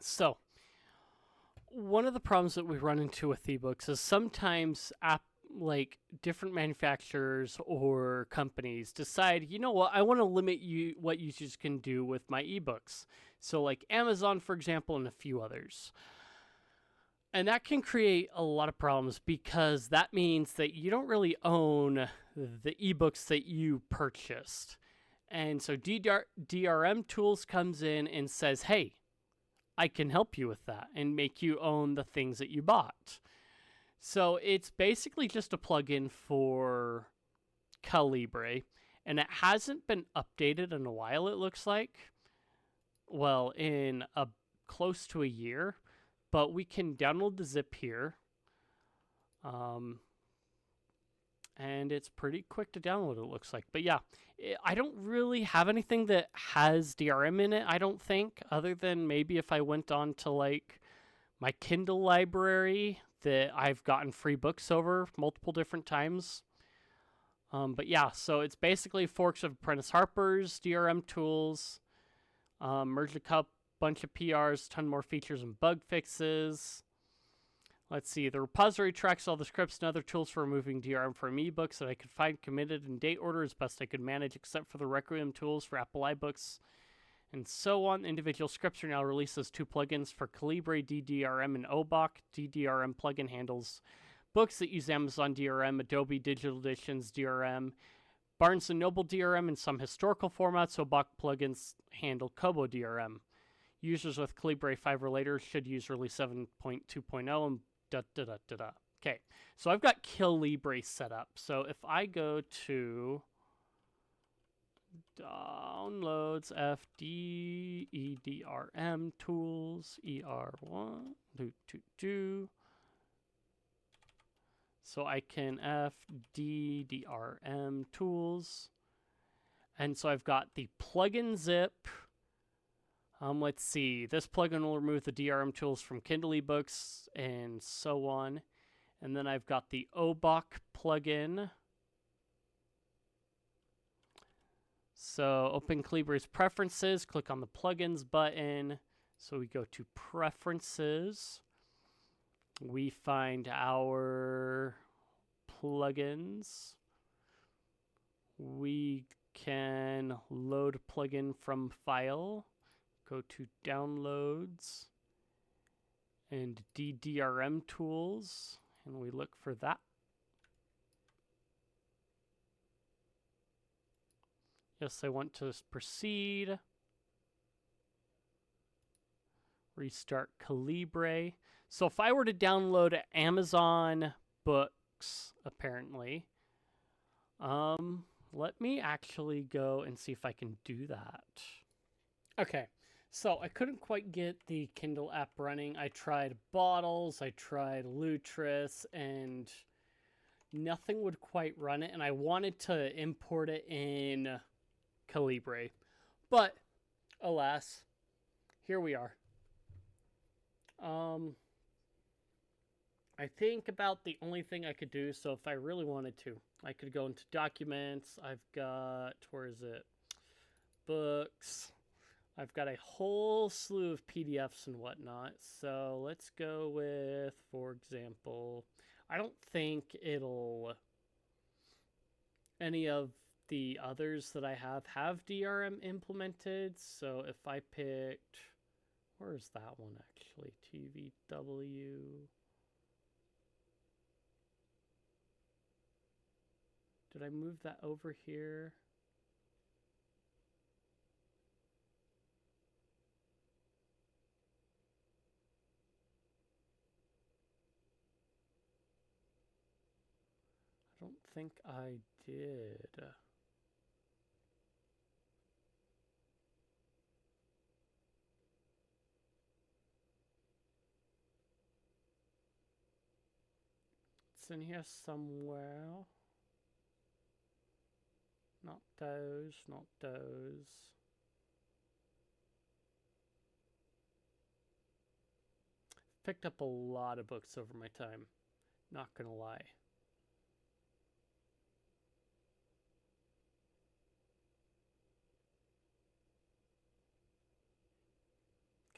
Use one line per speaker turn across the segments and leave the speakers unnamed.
So, one of the problems that we run into with ebooks is sometimes like different manufacturers or companies decide, you know what, I want to limit what users can do with my ebooks. So like Amazon, for example, and a few others. And that can create a lot of problems because that means that you don't really own the ebooks that you purchased. And so DRM Tools comes in and says, hey, I can help you with that and make you own the things that you bought. So it's basically just a plugin for Calibre, and it hasn't been updated in a while, it looks like. Well, in close to a year, but we can download the zip here. And it's pretty quick to download, it looks like. But yeah, I don't really have anything that has DRM in it, I don't think, other than maybe if I went on to like my Kindle library that I've gotten free books over multiple different times. But yeah, so it's basically forks of Apprentice Harper's, DRM Tools, merged a bunch of PRs, ton more features and bug fixes. Let's see, the repository tracks all the scripts and other tools for removing DRM from ebooks that I could find committed in date order as best I could manage, except for the Requiem tools for Apple iBooks, and so on. Individual scripts are now released as two plugins for Calibre, DeDRM, and OBOK. DeDRM plugin handles books that use Amazon DRM, Adobe Digital Editions DRM, Barnes & Noble DRM, and some historical formats. OBOK plugins handle Kobo DRM. Users with Calibre 5 or later should use release 7.2.0 and da-da-da-da-da. Okay, so I've got Calibre set up. So if I go to downloads FDEDRM tools ER1 do. So I can FDDRM tools, and so I've got the plugin zip. Let's see. This plugin will remove the DRM tools from Kindle eBooks and so on. And then I've got the OBOK plugin. So open Calibre's preferences, click on the plugins button. So we go to preferences. We find our plugins. We can load plugin from file. Go to downloads and DDRM tools, and we look for that. Yes, I want to proceed. Restart Calibre. So if I were to download Amazon books, apparently, let me actually go and see if I can do that. Okay. So I couldn't quite get the Kindle app running. I tried Bottles, I tried Lutris, and nothing would quite run it. And I wanted to import it in Calibre. But, alas, here we are. I think about the only thing I could do, so if I really wanted to, I could go into Documents. I've got, where is it? Books. I've got a whole slew of PDFs and whatnot. So let's go with, for example, I don't think any of the others that I have DRM implemented. So if I picked, where's that one actually? TVW. Did I move that over here? I don't think I did. It's in here somewhere. Not those, not those. Picked up a lot of books over my time. Not gonna lie.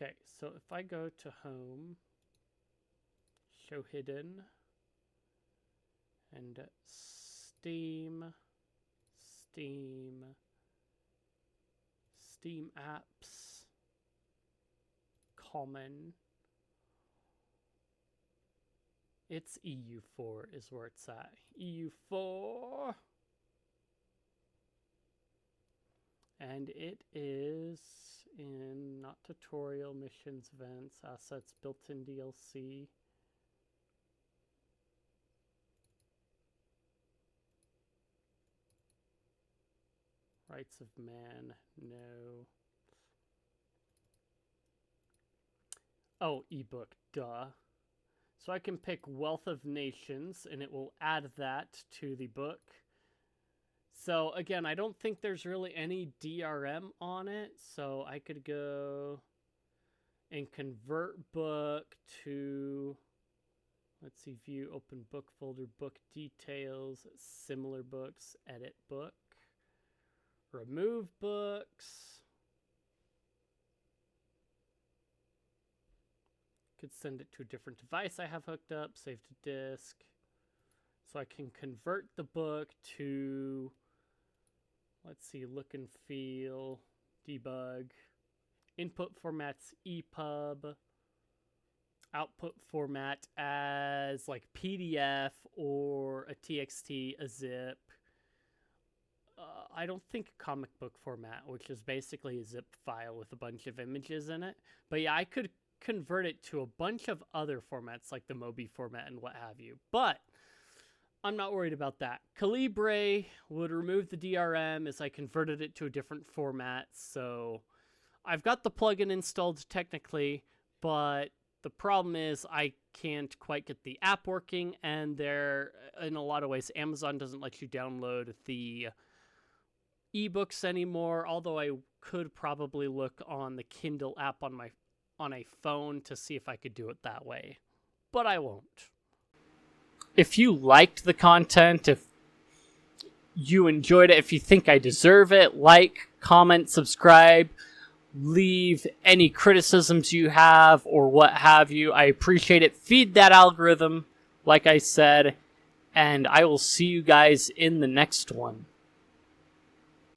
Okay, so if I go to Home, Show Hidden, and Steam Apps, Common, it's EU4 is where it's at. EU4. And it is in not tutorial, missions, events, assets, built-in DLC. Rights of man, no. Oh, ebook, duh. So I can pick Wealth of Nations, and it will add that to the book. So again, I don't think there's really any DRM on it, so I could go and convert book to, let's see, view, open book folder, book details, similar books, edit book, remove books. Could send it to a different device I have hooked up, save to disk. So I can convert the book to, let's see, look and feel, debug. Input format's EPUB. Output format as like PDF or a TXT, a zip. I don't think comic book format, which is basically a zip file with a bunch of images in it. But yeah, I could convert it to a bunch of other formats like the Mobi format and what have you. But I'm not worried about that. Calibre would remove the DRM as I converted it to a different format. So I've got the plugin installed technically, but the problem is I can't quite get the app working, and there, in a lot of ways, Amazon doesn't let you download the eBooks anymore, although I could probably look on the Kindle app on a phone to see if I could do it that way. But I won't. If you liked the content, if you enjoyed it, if you think I deserve it, like, comment, subscribe, leave any criticisms you have or what have you. I appreciate it. Feed that algorithm, like I said, and I will see you guys in the next one.